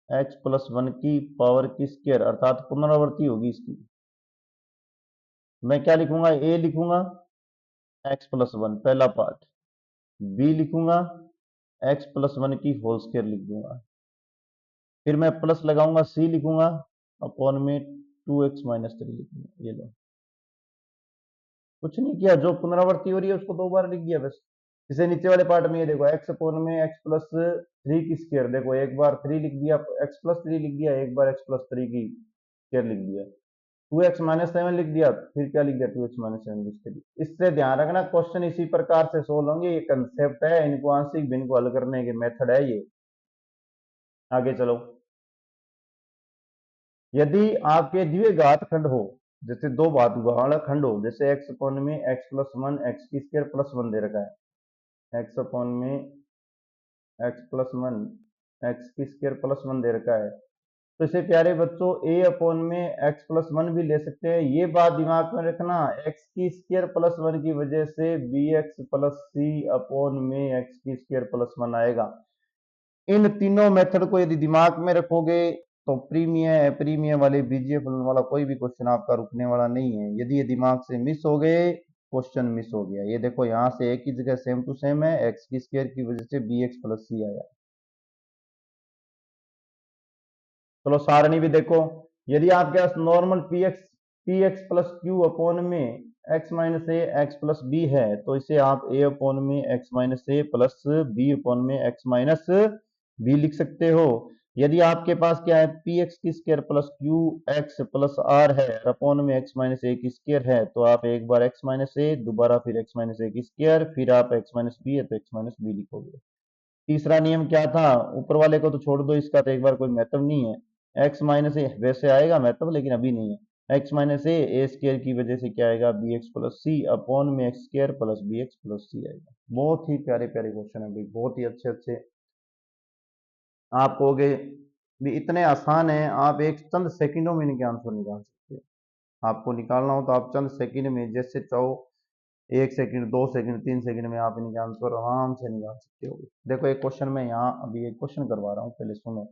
Speaker 1: x प्लस वन की पावर की स्क्वायर, अर्थात पुनरावृत्ति होगी इसकी। मैं क्या लिखूंगा, a लिखूंगा x प्लस वन पहला पार्ट, b लिखूंगा x प्लस वन की होल स्क्वायर लिख दूंगा, फिर मैं प्लस लगाऊंगा, c लिखूंगा अपॉन में टू एक्स माइनस थ्री लिखूंगा। ये लो, कुछ नहीं किया, जो पुनरावृत्ति हो रही है उसको दो बार लिख दिया बस। इसे नीचे वाले पार्ट में ये देखो, x अपॉन में x प्लस थ्री की स्क्वायर, देखो एक बार थ्री लिख दिया, x प्लस थ्री लिख दिया, एक बार x प्लस थ्री की स्क्वायर लिख दिया, टू एक्स माइनस सेवन लिख दिया, फिर क्या लिख दिया, टू एक्स माइनस सेवन लिख दिया। इससे ध्यान रखना, क्वेश्चन इसी प्रकार से सोल्व होंगे। ये कंसेप्ट है, इनको आंशिक भिन्न को हल करने के मेथड है ये। आगे चलो, यदि आपके द्विघात खंड हो, जैसे दो बात वाला खंड हो, जैसे एक्स अपॉन में एक्स प्लस वन एक्स की स्क्वायर प्लस वन दे रखा है, एक्स अपॉन में एक्स प्लस वन एक्स की स्क्वायर प्लस वन दे रखा है, तो इसे प्यारे बच्चों ए अपॉन में एक्स प्लस वन भी ले सकते हैं। ये बात दिमाग में रखना, एक्स की स्क्वायर प्लस वन की वजह से B x plus c upon में एक्स की स्क्वायर प्लस वन आएगा। इन तीनों मेथड को यदि दिमाग में रखोगे तो प्रीमियम वाले बीजीय फलन वाला कोई भी क्वेश्चन आपका रुकने वाला नहीं है। यदि ये दिमाग से मिस हो गए, क्वेश्चन मिस हो गया। ये देखो यहाँ से एक ही जगह सेम टू सेम है, एक्स की स्क्वायर की वजह से बी एक्स प्लस सी आया। चलो सारणी भी देखो, यदि आपके पास normal p x plus q upon में x minus a x plus b है, तो इसे आप ए अपॉन में x minus a plus B upon में एक्स माइनस बी लिख सकते हो। यदि आपके पास क्या है, पी एक्स की square plus q x plus r है, अपॉन में एक्स माइनस ए की स्क्वायर है, तो आप एक बार एक्स माइनस ए, दोबारा फिर एक्स माइनस ए की स्क्वायर, फिर आप एक्स माइनस बी है तो एक्स माइनस बी लिखोगे। तीसरा नियम क्या था, ऊपर वाले को तो छोड़ दो, इसका तो एक बार कोई महत्व नहीं है, एक्स माइनस ए वैसे आएगा महत्व, लेकिन अभी नहीं है। एक्स माइनस ए स्क्र की वजह से क्या आएगा b x plus c upon में x square plus b x plus c आएगा। बहुत ही प्यारे प्यारे क्वेश्चन है भाई, बहुत ही अच्छे अच्छे। आप कहोगे भी इतने आसान है, आप एक चंद सेकंडों में इनके आंसर निकाल सकते हो। आपको निकालना हो तो आप चंद सेकंड में जैसे चाहो, 1 सेकंड 2 सेकंड 3 सेकंड में आप इनके आंसर आराम से निकाल सकते हो। देखो एक क्वेश्चन में यहाँ अभी एक क्वेश्चन करवा रहा हूँ, पहले सुनो।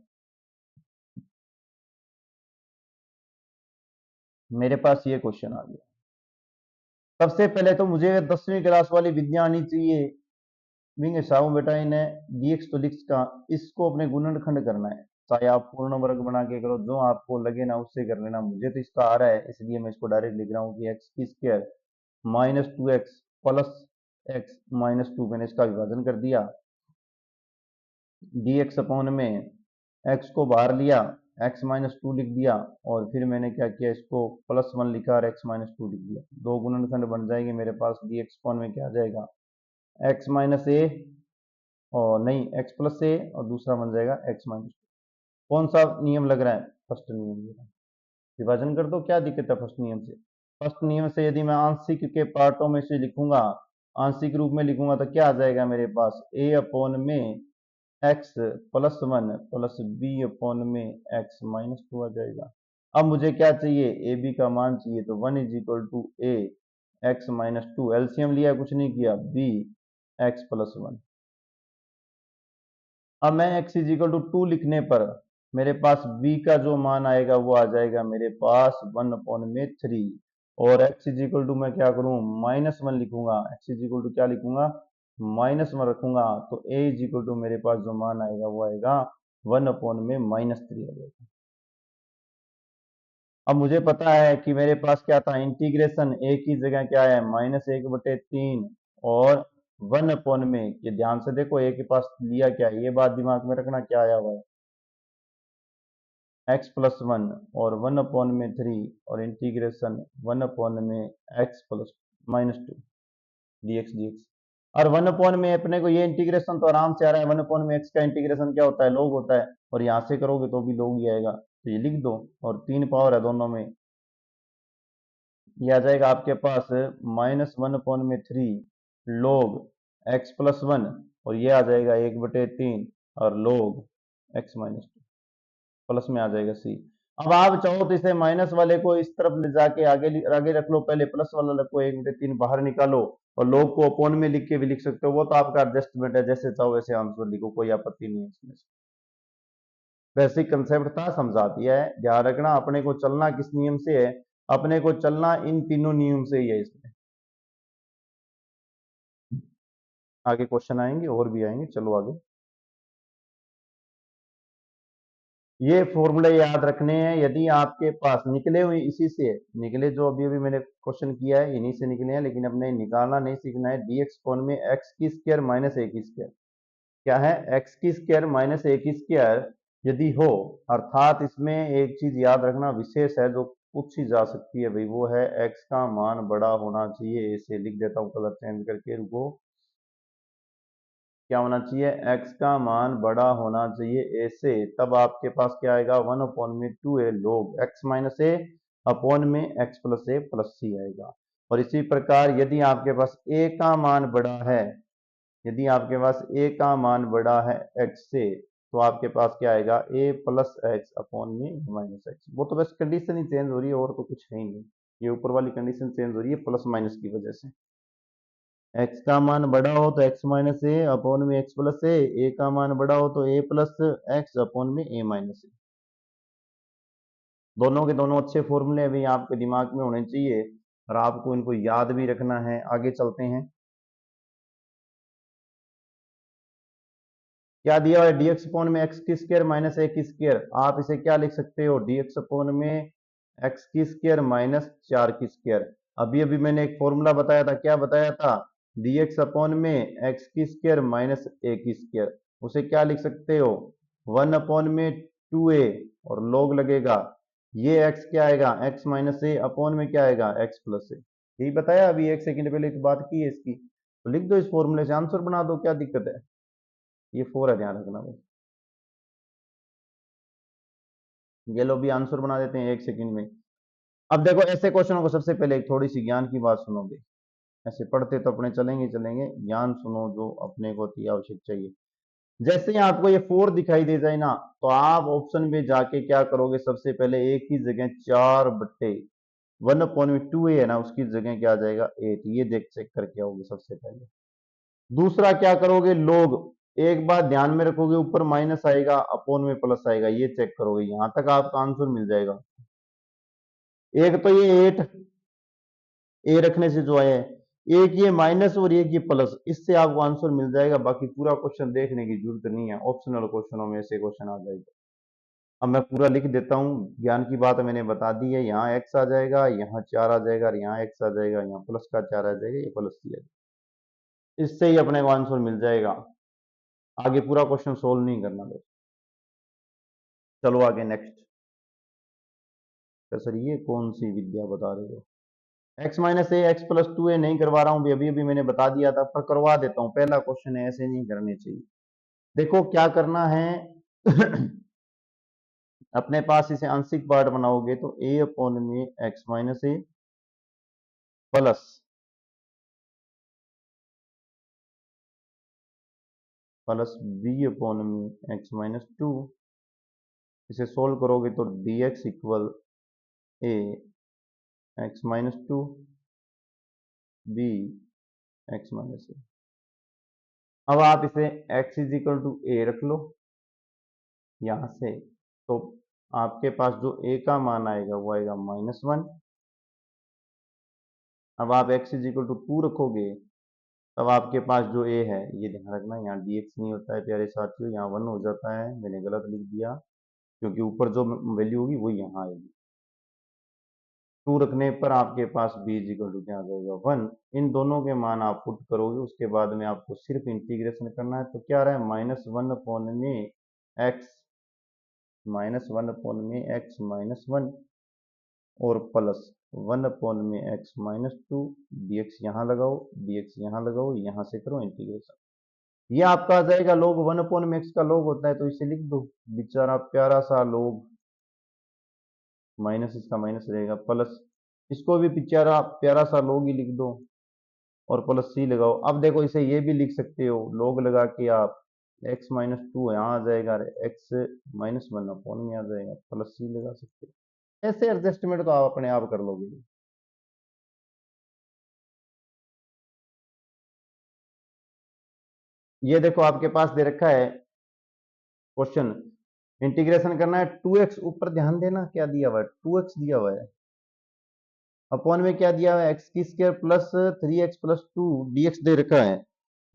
Speaker 1: मेरे पास ये क्वेश्चन आ गया। सबसे पहले तो मुझे 10वीं क्लास वाली विद्या आनी चाहिए। विंग साहू बेटा इन्हें dx तो लिख का इसको अपने गुणनखंड करना है, चाहे आप पूर्ण वर्ग बना के करो, जो आपको लगे ना उससे कर लेना। मुझे तो इसका आ रहा है इसलिए मैं इसको डायरेक्ट लिख रहा हूँ कि एक्स की square minus 2x plus x minus 2, मैंने इसका विभाजन कर दिया। dx अपॉन में x को बाहर लिया, x माइनस 2 लिख दिया, और फिर मैंने क्या किया, इसको +1 लिखा और x माइनस 2 लिख दिया। दो गुणनखंड बन जाएंगे मेरे पास। dx अपॉन में क्या आ जाएगा, x माइनस ए, और नहीं x प्लस ए, और दूसरा बन जाएगा x माइनस 2। कौन सा नियम लग रहा है, फर्स्ट नियम लग रहा है। विभाजन कर दो, क्या दिक्कत है फर्स्ट नियम से। फर्स्ट नियम से यदि मैं आंशिक के पार्टों में से लिखूंगा, आंशिक रूप में लिखूंगा तो क्या आ जाएगा मेरे पास, a अपॉन में x plus 1 plus B upon में x माइनस 2 आ जाएगा। अब मुझे क्या चाहिए, ए बी का मान चाहिए, तो 1 is equal to A x minus 2, LCM लिया कुछ नहीं किया, बी एक्स प्लस 1। अब मैं x इज इक्वल टू 2 लिखने पर मेरे पास b का जो मान आएगा वो आ जाएगा मेरे पास 1 अपॉन में 3, और x इज इक्वल टू मैं क्या करूं, -1 लिखूंगा। x इज इक्वल टू क्या लिखूंगा, -1 रखूंगा, तो a इज इक्वल टू मेरे पास जो मान आएगा वो आएगा 1 अपॉन में -3 आ जाएगा। अब मुझे पता है कि मेरे पास क्या था, इंटीग्रेशन a की जगह क्या है -1/3, और 1 अपॉन में, ये ध्यान से देखो a के पास लिया क्या है, ये बात दिमाग में रखना क्या आया हुआ है, x प्लस 1 और 1 अपॉन में 3, और इंटीग्रेशन 1 अपॉन में x प्लस -2 dx dx। और 1 अपॉन में अपने को ये इंटीग्रेशन तो आराम से आ रहा है, 1 अपॉन में x का इंटीग्रेशन क्या होता है, log होता है, और यहां से करोगे तो भी log ही आएगा, तो ये लिख दो। और 3 पावर है दोनों में, ये आ जाएगा आपके पास -1 अपॉन में 3 log x प्लस 1, और ये आ जाएगा 1/3 और log x माइनस 2, प्लस में आ जाएगा सी। अब आप चाहो तो इसे माइनस वाले को इस तरफ ले जाके आगे आगे रख लो, पहले प्लस वाला रखो, 1/3 बाहर निकालो, और log को अपॉन में लिख के भी लिख सकते हो, वो तो आपका एडजस्टमेंट है, जैसे चाहो वैसे आंसर लिखो, कोई आपत्ति नहीं है इसमें। बेसिक कंसेप्ट था, समझा दिया है। ध्यान रखना अपने को चलना किस नियम से है, अपने को चलना इन तीनों नियम से ही है। इसमें आगे क्वेश्चन आएंगे और भी आएंगे, चलो आगे। ये फॉर्मूले याद रखने हैं, यदि आपके पास निकले हुए इसी से निकले, जो अभी अभी मैंने क्वेश्चन किया है इन्हीं से निकले हैं, लेकिन अपने निकालना नहीं सीखना है। dx कोण में x की स्क्वायर माइनस ए की स्क्वायर, क्या है, x की स्क्वायर माइनस ए की स्क्वायर यदि हो, अर्थात इसमें एक चीज याद रखना विशेष है जो पूछी जा सकती है भाई, वो है x का मान बड़ा होना चाहिए। इसे लिख देता हूँ कलर चेंज करके, रुको, क्या होना चाहिए, x का मान बड़ा होना चाहिए a से, तब आपके पास क्या आएगा, 1 अपॉन में 2a log x माइनस ए अपॉन में x प्लस ए प्लस सी आएगा। और इसी प्रकार यदि आपके पास a का मान बड़ा है, यदि आपके पास a का मान बड़ा है x से, तो आपके पास क्या आएगा, a प्लस एक्स अपॉन में माइनस एक्स। वो तो बस कंडीशन ही चेंज हो रही है, और तो कुछ है ही नहीं, ये ऊपर वाली कंडीशन चेंज हो रही है प्लस माइनस की वजह से। x का मान बड़ा हो तो x माइनस ए अपॉन में x प्लस ए, a का मान बड़ा हो तो a प्लस एक्स अपॉन में a माइनस ए। दोनों के दोनों अच्छे फॉर्मूले भी आपके दिमाग में होने चाहिए, और आपको इनको याद भी रखना है। आगे चलते हैं, क्या दिया हुआ है, dx अपॉन में x की स्क्वायर माइनस ए की स्क्वायर। आप इसे क्या लिख सकते हो, dx अपॉन में x की स्क्वायर माइनस 4 की स्क्वायर। अभी अभी मैंने एक फॉर्मूला बताया था, क्या बताया था, dx अपॉन में x की स्क्वायर माइनस ए की स्क्वायर, उसे क्या लिख सकते हो, 1 अपॉन में 2a, और log लगेगा, ये x क्या आएगा, x माइनस ए अपॉन में क्या आएगा, x प्लस ए। यही बताया अभी 1 सेकंड पहले एक बात की है इसकी, तो लिख दो इस फॉर्मूले से आंसर बना दो, क्या दिक्कत है। ये 4 है, ध्यान रखना भाई। ये लो भी आंसर बना देते हैं 1 सेकंड में। अब देखो ऐसे क्वेश्चनों को सबसे पहले एक थोड़ी सी ज्ञान की बात सुनोगे, ऐसे पढ़ते तो अपने चलेंगे चलेंगे, ज्ञान सुनो जो अपने को अति आवश्यक चाहिए। जैसे ही आपको ये 4 दिखाई दे जाए ना, तो आप ऑप्शन में जाके क्या करोगे, सबसे पहले एक की जगह 4/1/2 है ना, उसकी जगह क्या आ जाएगा 8, ये देख चेक करके आओगे सबसे पहले। दूसरा क्या करोगे, लोग एक बात ध्यान में रखोगे, ऊपर माइनस आएगा अपोन में प्लस आएगा, ये चेक करोगे, यहां तक आपका आंसर मिल जाएगा। एक तो ये 8 ए रखने से जो है, एक ये माइनस और एक ये प्लस, इससे आपको आंसर मिल जाएगा। बाकी पूरा क्वेश्चन देखने की जरूरत नहीं है, ऑप्शनल क्वेश्चनों में ऐसे क्वेश्चन आ जाएगा। अब मैं पूरा लिख देता हूँ, ज्ञान की बात मैंने बता दी है, यहाँ एक्स आ जाएगा, यहाँ 4 आ जाएगा, और यहाँ एक्स आ जाएगा, यहाँ प्लस का 4 आ जाएगा, ये प्लस सी आ जाएगा, इससे ही अपने को आंसर मिल जाएगा। आगे पूरा क्वेश्चन सोल्व नहीं करना दोस्तों। चलो आगे नेक्स्ट। तो सर ये कौन सी विद्या बता रहे हो, x minus a x plus 2 ए नहीं करवा रहा हूं, अभी अभी मैंने बता दिया था, पर करवा देता हूं, पहला क्वेश्चन है, ऐसे नहीं करने चाहिए। देखो क्या करना है अपने पास इसे आंशिक पार्ट बनाओगे तो ए अपॉन में x minus a plus B upon में एक्स माइनस 2, इसे सोल्व करोगे तो d x equal a x minus 2 b x minus a. अब आप इसे x is equal to a रख लो यहां से, तो आपके पास जो a का मान आएगा वो आएगा -1। अब आप x इज इक्वल टू 2 रखोगे, तब आपके पास जो a है, ये ध्यान रखना यहाँ dx नहीं होता है प्यारे साथियों, यहाँ 1 हो जाता है, मैंने गलत लिख दिया, क्योंकि ऊपर जो वैल्यू होगी वो यहाँ आएगी। 2 रखने पर आपके पास b इज इक्वल टू क्या आ जाएगा 1। इन दोनों के मान आप पुट करोगे, उसके बाद में आपको सिर्फ इंटीग्रेशन करना है, तो क्या आ रहा है -1 अपॉन में x -1 और +1/-2 dx यहाँ लगाओ, dx यहाँ लगाओ, यहाँ से करो इंटीग्रेशन, ये आपका आ जाएगा log 1/x का log होता है, तो इसे लिख दो, बेचारा प्यारा सा log, माइनस इसका माइनस रहेगा, प्लस इसको भी बेचारा प्यारा सा log ही लिख दो, और प्लस सी लगाओ। अब देखो इसे ये भी लिख सकते हो, log लगा के आप x-2 यहाँ आ जाएगा, x-1 में आ जाएगा, प्लस सी लगा सकते हो। ऐसे एडजस्टमेंट तो आप अपने आप कर लोगे। ये देखो आपके पास दे रखा है क्वेश्चन, इंटीग्रेशन करना है 2x, ऊपर ध्यान देना क्या दिया हुआ है, 2x दिया हुआ है, अपॉन में क्या दिया हुआ है एक्स की square plus 3x plus 2 dx दे रखा है।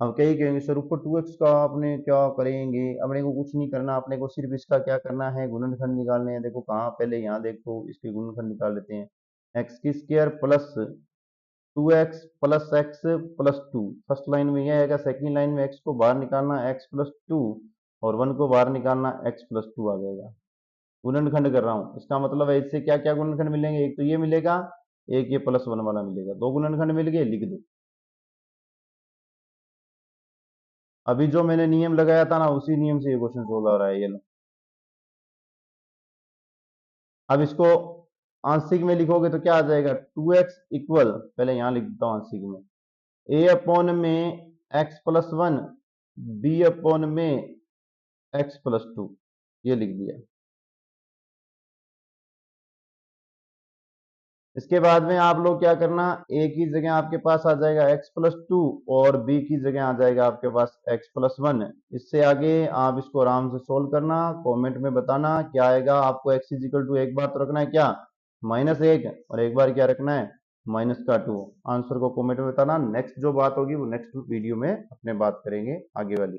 Speaker 1: अब कहीं कहेंगे सर ऊपर 2x का आपने क्या करेंगे, अपने को कुछ नहीं करना, अपने को सिर्फ इसका क्या करना है, गुणनखंड निकालने हैं। देखो कहाँ, पहले यहाँ देखो, इसके गुणनखंड निकाल लेते हैं, एक्स की square plus 2x plus x plus 2, first line में यह आएगा, सेकंड लाइन में x को बाहर निकालना x प्लस 2 और 1 को बाहर निकालना x प्लस 2 आ जाएगा। गुणनखंड कर रहा हूं, इसका मतलब है इससे क्या क्या गुणनखंड मिलेंगे, एक तो ये मिलेगा, एक ये +1 वाला मिलेगा, दो गुणनखंड मिल गए, लिख दो। अभी जो मैंने नियम लगाया था ना, उसी नियम से ये क्वेश्चन सोल्व हो रहा है, ये लो। अब इसको आंशिक में लिखोगे तो क्या आ जाएगा, 2x इक्वल, पहले यहां लिख देता हूं आंशिक में, ए अपॉन में x प्लस 1 बी अपॉन में x प्लस 2, ये लिख दिया। इसके बाद में आप लोग क्या करना, a की जगह आपके पास आ जाएगा x प्लस 2 और b की जगह आ जाएगा आपके पास x प्लस 1। इससे आगे आप इसको आराम से सोल्व करना, कमेंट में बताना क्या आएगा। आपको x इज इक्वल टू एक बार तो रखना है क्या, -1, और एक बार क्या रखना है, -2। आंसर को कमेंट में बताना, नेक्स्ट जो बात होगी वो नेक्स्ट वीडियो में अपने बात करेंगे आगे वाली।